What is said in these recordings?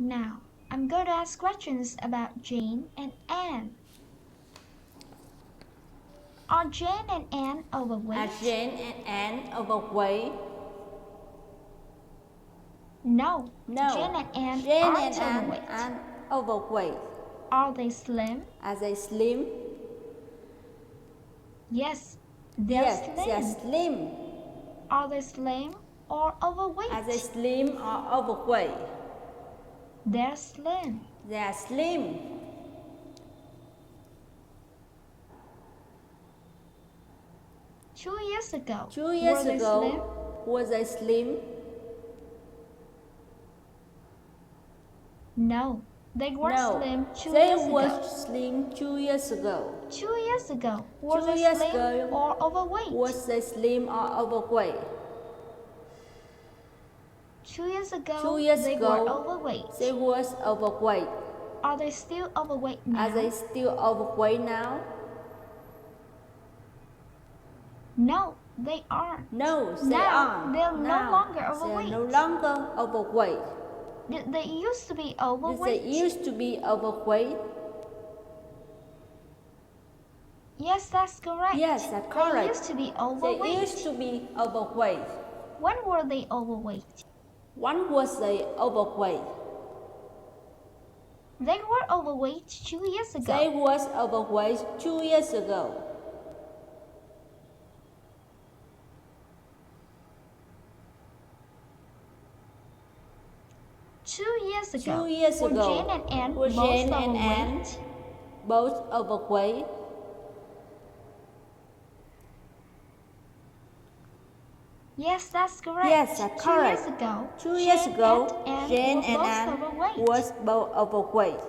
Now, I'm going to ask questions about Jane and Anne. Are Jane and Anne overweight? Are Jane and Anne overweight? No. No. Jane and Anne Jane aren't and Anne overweight. aren't overweight. Are they slim? Are they slim? Yes, they're slim. They're slim. Are they slim or overweight? Are they slim or overweight? They're slim. They're slim. 2 years ago. 2 years were they ago, slim? were they slim? No, they were No, slim 2 they years were ago. slim 2 years ago. 2 years ago. Were 2 they years slim ago, or overweight? was they slim or overweight? 2 years ago, 2 years they ago, were overweight. they was overweight. Are they still overweight now? Are they still overweight now? No, they aren't. No, they Now, aren't. they're no Now, longer overweight. they are no longer overweight. Did they used to be Did overweight? they used to be overweight? Yes, that's correct. Yes, that's correct. They used to be overweight. They used to be overweight. When were they overweight? When was they overweight? They were overweight 2 years ago. They was overweight 2 years ago. Two years ago. 2 years were ago, Jane and Anne were both Jane and overweight? Anne both overweight? Yes, that's correct. Yes, that's correct. 2 years ago, 2 years ago, Jane were and both Anne overweight. was both overweight.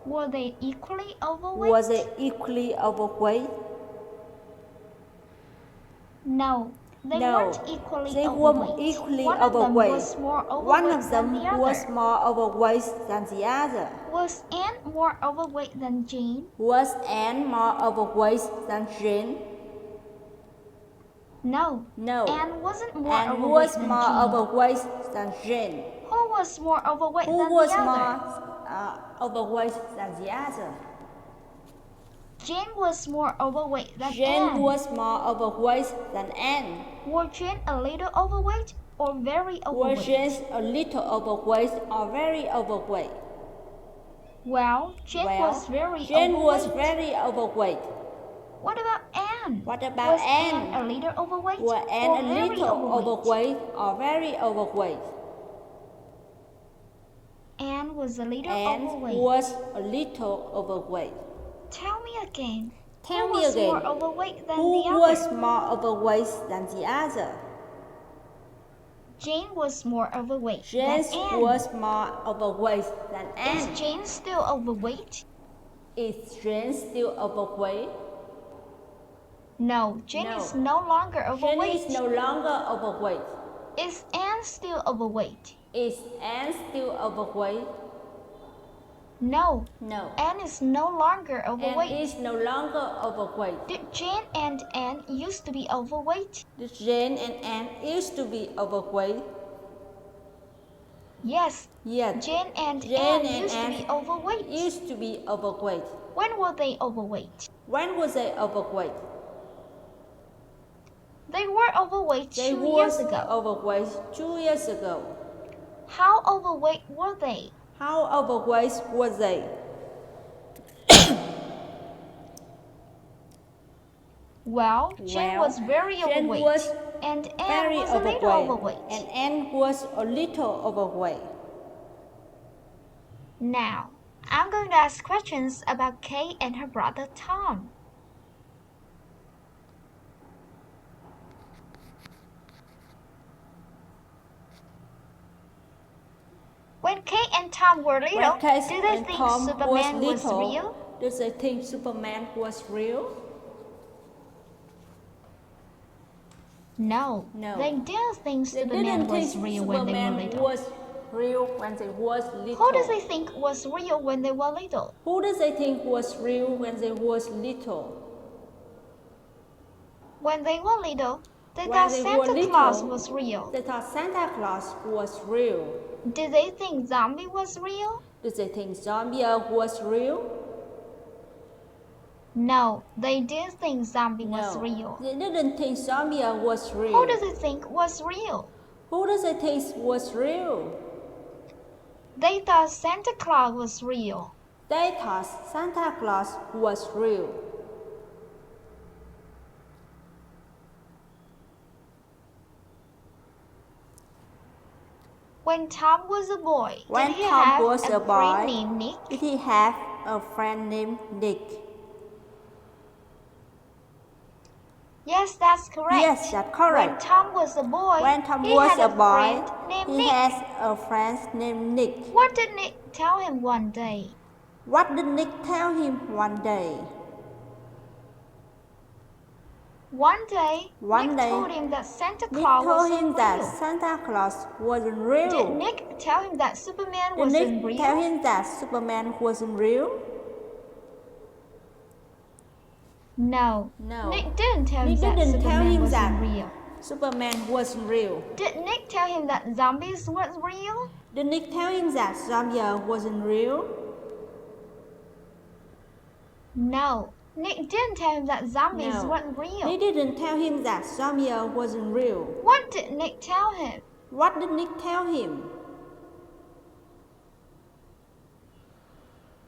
Were they equally overweight? Was they equally overweight? No, they No, weren't equally they overweight. weren't equally One of them overweight. was more overweight One of than them the other. was more overweight than the other. Was Anne more overweight than Jane? Was Anne more overweight than Jane? No. No. Anne wasn't more Anne overweight was than more Jane. overweight than Jane. Who was more overweight Who than was the other? more overweight than the other? Jane was more overweight than Jane Anne. was more overweight than Anne. Were Jane a little overweight or very overweight? Was Jane a little overweight or very overweight? Well, Jane was very Jane overweight. was very overweight. What about Anne? What about was Anne? a little overweight Was or Anne a very little overweight or very overweight? Anne was a little Anne overweight. was a little overweight. Tell me again. Tell Who me was again. more overweight than Who the other? was more overweight than the other? Jane was more overweight Jane than Anne. was more overweight than Anne. Is Jane still overweight? Is Jane still overweight? No, Jane No. is no longer overweight. Jane is no longer overweight. Is Anne still overweight? Is Anne still overweight? No, No. Anne is no longer Anne overweight. is no longer overweight. Did Jane and Anne used to be overweight? Did Jane and Anne used to be overweight? Yes, Yes. Jane and Jane Anne and used Anne to be overweight. used to be overweight. When were they overweight? When was they overweight? They were overweight They 2 was years ago. overweight 2 years ago. How overweight were they? How overweight was they? Well, Jane was very Jane overweight, was and Anne very was a little overweight. and Anne was a little overweight. Now, I'm going to ask questions about Kay and her brother Tom. When Kay and Tom were little, When Kay do they and think Tom Superman was was little, real? did they think Superman was real? No, No. they didn't think They Superman didn't was think real when they were Superman little. was real when they was little. Who does they think was real when they were little? Who does they think was real when they was little? When they were little, They When thought they were Santa Claus little, was real. they thought Santa Claus was real. Did they think zombie was real? Did they think zombie was real? No, they didn't think zombie was No, real. they didn't think zombie was Who real. does they think was real? Who does they think was real? They thought Santa Claus was real. They thought Santa Claus was real. When Tom was a boy, When did he Tom have was a a friend boy, named Nick? did he have a friend named Nick? Yes, that's correct. Yes, that's correct. When Tom was a boy, When Tom he was had a a boy, friend named he Nick. has a friend named Nick. What did Nick tell him one day? What did Nick tell him one day? One day, One Nick day, told him that Santa Nick Claus told wasn't him that real. Santa Claus wasn't real. Did Nick tell him that Superman Did wasn't Nick real? tell him that Superman wasn't real? No. No. Nick didn't tell him Nick that didn't tell Superman him wasn't that real. Superman wasn't real. Did Nick tell him that zombies weren't real? Did Nick tell him that zombie wasn't real? No. Nick didn't tell him that zombies No. weren't real. Nick didn't tell him that zombie wasn't real. What did Nick tell him? What did Nick tell him?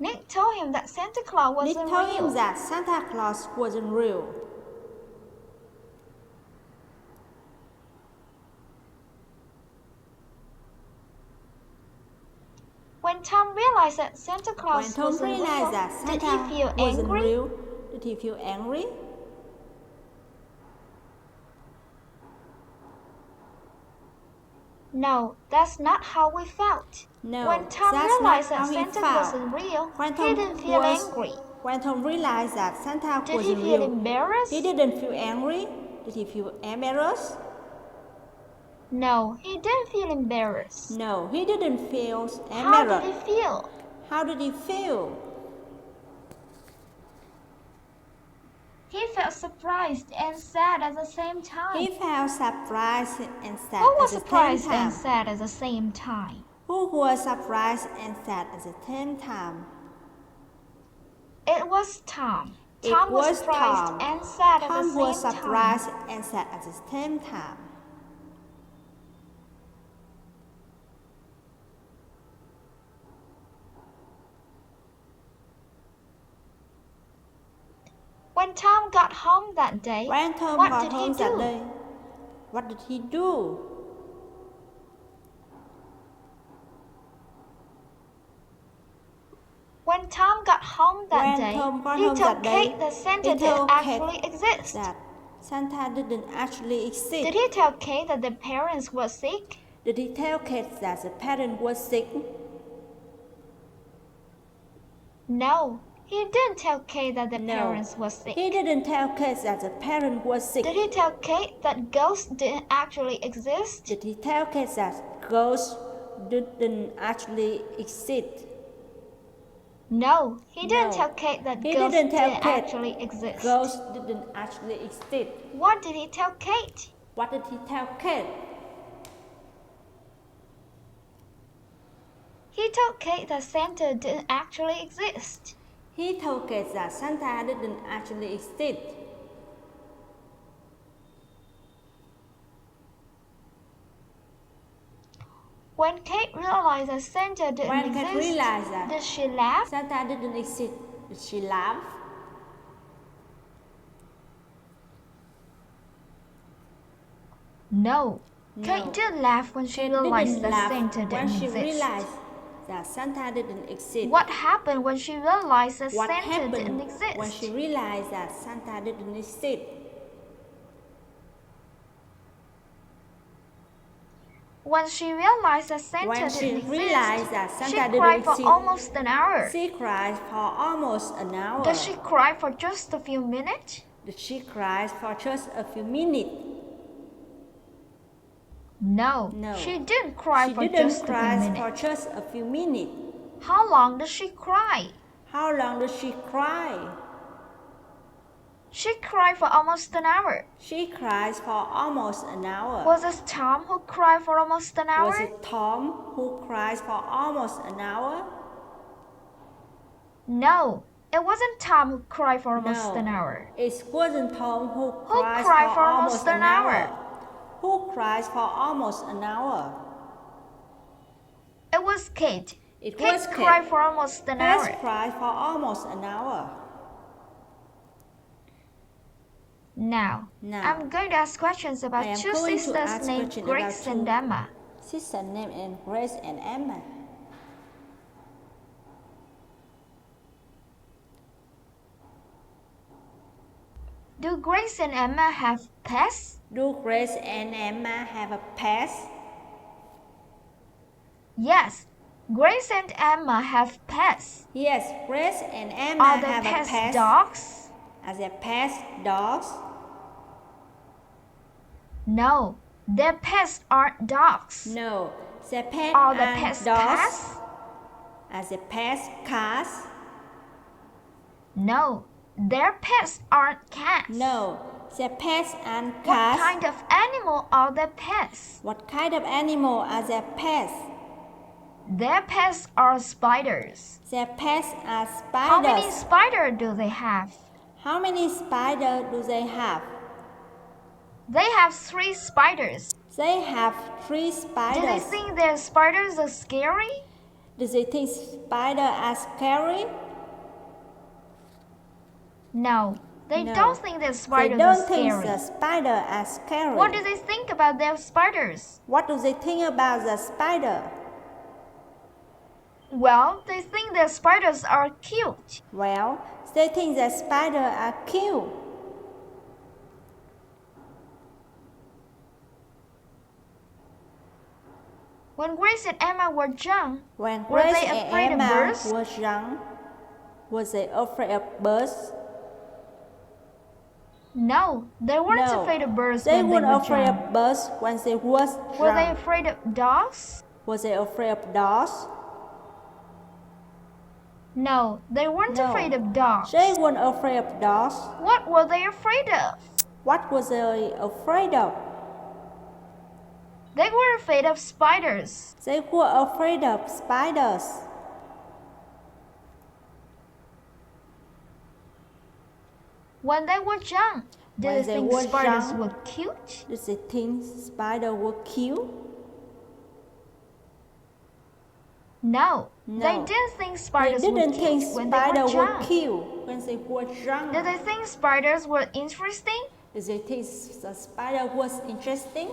Nick told him that Santa Claus Nick wasn't told real. him that Santa Claus wasn't real. When Tom realized that Santa When Claus Tom wasn't realized real, that did he Santa feel wasn't angry? real, did he feel angry? No, that's not how we felt. No, When Tom that's realized not that how he Santa felt. wasn't real, When he Tom didn't feel angry. When Tom realized that Santa Did he wasn't feel real, embarrassed? he didn't feel angry. Did he feel embarrassed? No, he didn't feel embarrassed. No, he didn't feel How did embarrassed. he feel? How did he feel? He felt surprised and sad at the same time. He felt surprised and sad Who at was the same surprised time. and sad at the same time? Who was surprised and sad at the same time? It was Tom. It Tom was was surprised Tom. and sad at the Tom was same time. surprised and sad at the same time. When Tom got home that day, When Tom what got did he home that do? day, what did he do? When Tom got home that When day, Tom got he home told that day, Kate that Santa he didn't told actually Kate exist. that Santa didn't actually exist. Did he tell Kate that their parents were sick? Did he tell Kate that the parent was sick? No, he didn't tell Kate that their No, parents were sick. he didn't tell Kate that the parent was sick. Did he tell Kate that ghosts didn't actually exist? Did he tell Kate that ghosts didn't actually exist? No, he didn't No, tell Kate that he ghosts didn't tell didn't Kate actually exist. Ghosts didn't actually exist. What did he tell Kate? What did he tell Kate? He told Kate that Santa didn't actually exist. He told Kate that Santa didn't actually exist. When Kate realized that Santa didn't When Kate exist, realized that did she laugh? Santa didn't exist, did she laugh? No. No. Kate didn't laugh when she Kate realized didn't that laugh Santa when didn't she exist. realized that Santa didn't exist. What happened when she realized that What Santa happened didn't exist? when she realized that Santa didn't exist? When she realized that Santa When she didn't realized exist, that she Santa didn't cried for exist, almost an hour. she cried for almost an hour. Does she cry for just a few minutes? Did she cry for just a few minutes? No, No. she didn't cry She for didn't just a cry few for minutes. just a few minutes. How long does she cry? How long did she cry? She cried for almost an hour. She cries for almost an hour. Was it Tom who cried for almost an hour? Was it Tom who cries for almost an hour? No, it wasn't Tom who cried for almost No, an hour. it wasn't Tom who Who cries cried for almost an hour. hour? Who cries for almost an hour? It was Kate. It Kate was cried Kate. for almost an Kate hour. cried for almost an hour. Now, I'm going to ask questions I about am two going to sisters ask named questions Grace about and two Emma. sisters named Grace and Emma. Do Grace and Emma have pets? Do Grace and Emma have a pet? Yes, Grace and Emma have pets. Yes, Grace and Emma Are their have pets a pet. dogs? Are their pets dogs? No, their pets aren't dogs. No, their pets Are the aren't pets dogs. cats? Are their pets cats? No, their pets aren't cats. No, their pets aren't What cats. kind of animal are their pets? What kind of animal are their pets? Their pets are spiders. Their pets are How many spiders. spiders do they have? How many spiders do they have? They have 3 spiders. They have 3 Do they spiders. think their spiders are scary? Do they think spiders are scary? No, they No. don't think their They spiders don't are think scary. the spiders are scary. What do they think about their spiders? What do they think about the spider? Well, they think their spiders are cute. Well, they think the spiders are cute. When Grace and Emma were young, When were Grace they and afraid of Emma birds? were young, was they afraid of birds? No, they weren't No, afraid of birds they when they weren't were afraid young. of birds when they was Were they young. afraid of dogs? Was they afraid of dogs? No, they weren't No, afraid of dogs. they weren't afraid of dogs. What were they afraid of? What was they afraid of? They were afraid of spiders. They were afraid of spiders. When they were young, did When they they think were spiders young, were cute? Did they think spiders were cute? No, No. they didn't think They spiders were didn't think cute when they were spiders were young. cute when they were young. Did they think spiders were interesting? Did they think the spider was interesting?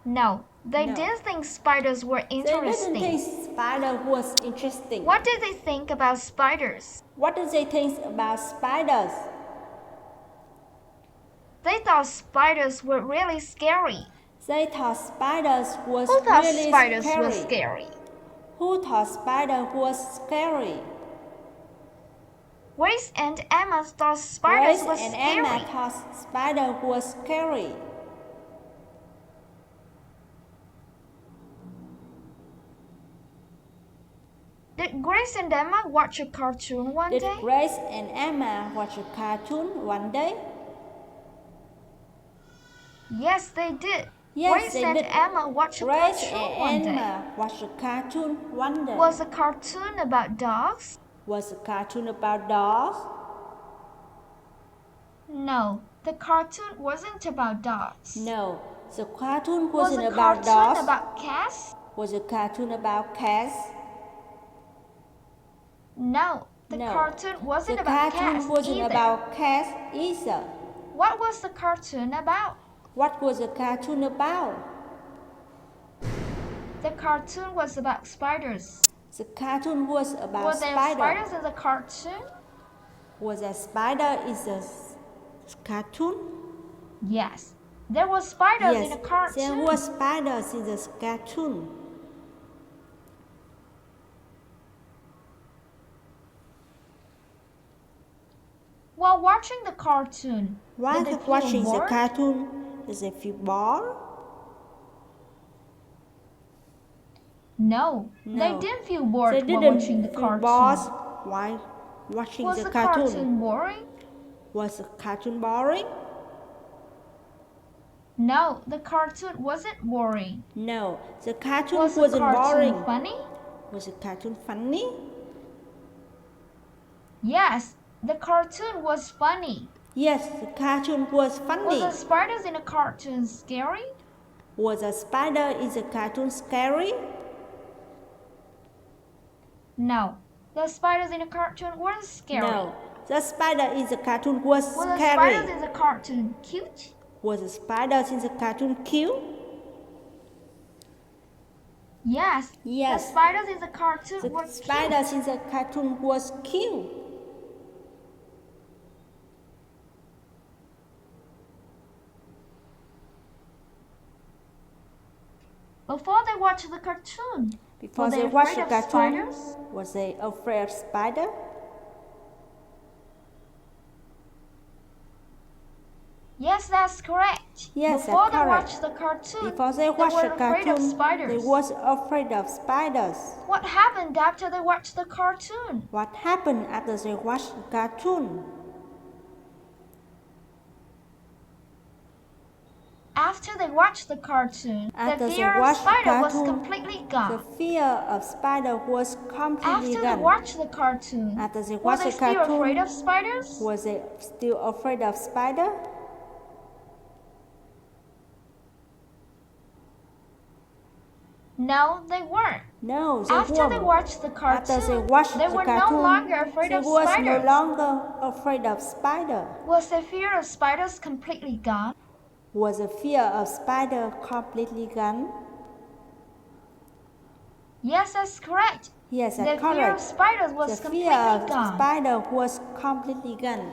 No, they No. didn't think spiders were They didn't interesting. think spider was interesting. What did they think about spiders? What did they think about spiders? They thought spiders were really scary. They thought spiders was Who thought really spiders scary. were scary? Who thought spider was scary? Grace and Emma thought spiders Grace were and scary. Emma thought spider was scary. Did Grace and Emma watch a cartoon one Did day? Grace and Emma watch a cartoon one day? Yes, they did. Yes, Grace they and did. Emma watched a Grace cartoon one and day. Emma watched a cartoon one day. Was the cartoon about dogs? Was the cartoon about dogs? No, the cartoon wasn't about dogs. No, the cartoon Was wasn't the about cartoon dogs. about cats? Was the cartoon about cats? No, the No, cartoon wasn't the about cartoon cats wasn't either. about cats either. What was the cartoon about? What was the cartoon about? The cartoon was about spiders. The cartoon was about Were there spider. spiders in the cartoon? Was a spider in the cartoon? Yes, there were spiders in the Yes, cartoon. there were spiders in the cartoon. While watching the cartoon, While did they feel watching the bored? cartoon, did they feel bored? No, they No. didn't feel bored They while didn't watching the feel cartoon. bored while watching Was the the cartoon. cartoon boring? Was the cartoon boring? No, the cartoon wasn't boring. No, the cartoon Was the wasn't cartoon boring. funny? Was the cartoon funny? Yes, the cartoon was funny. Yes, the cartoon was Was funny. the spiders in the cartoon scary? Was a spider in the cartoon scary? No, the spiders in the cartoon weren't scary. No, the spider in the cartoon was Were the scary. spiders in the cartoon cute? Was the spiders in the cartoon cute? Yes, Yes. the spiders in the cartoon The were spiders cute. in the cartoon was cute. Before they watched the cartoon, Before were they they watched afraid the of cartoon, spiders? was they afraid of spider? Yes, that's correct. Yes, Before that's they correct. watched the cartoon, Before they watched were the afraid of cartoon, spiders. they was afraid of spiders. What happened after they watched the cartoon? What happened after they watched the cartoon? After they watched the cartoon, After the they fear of watched the spider was cartoon, completely the gone. fear of spider was completely After they gone. watched the cartoon, After they were watched they the still cartoon, afraid of spiders? was they still afraid of spider? No, they weren't. No, they After weren't. they watched the After they cartoon, watched they the were cartoon, no longer afraid they of was no spiders. longer afraid of spider. Was the fear of spiders completely gone? Was the fear of spider completely gone? Yes, that's correct. Yes, The that's fear of correct. spiders The was fear completely of gone. spider was completely gone.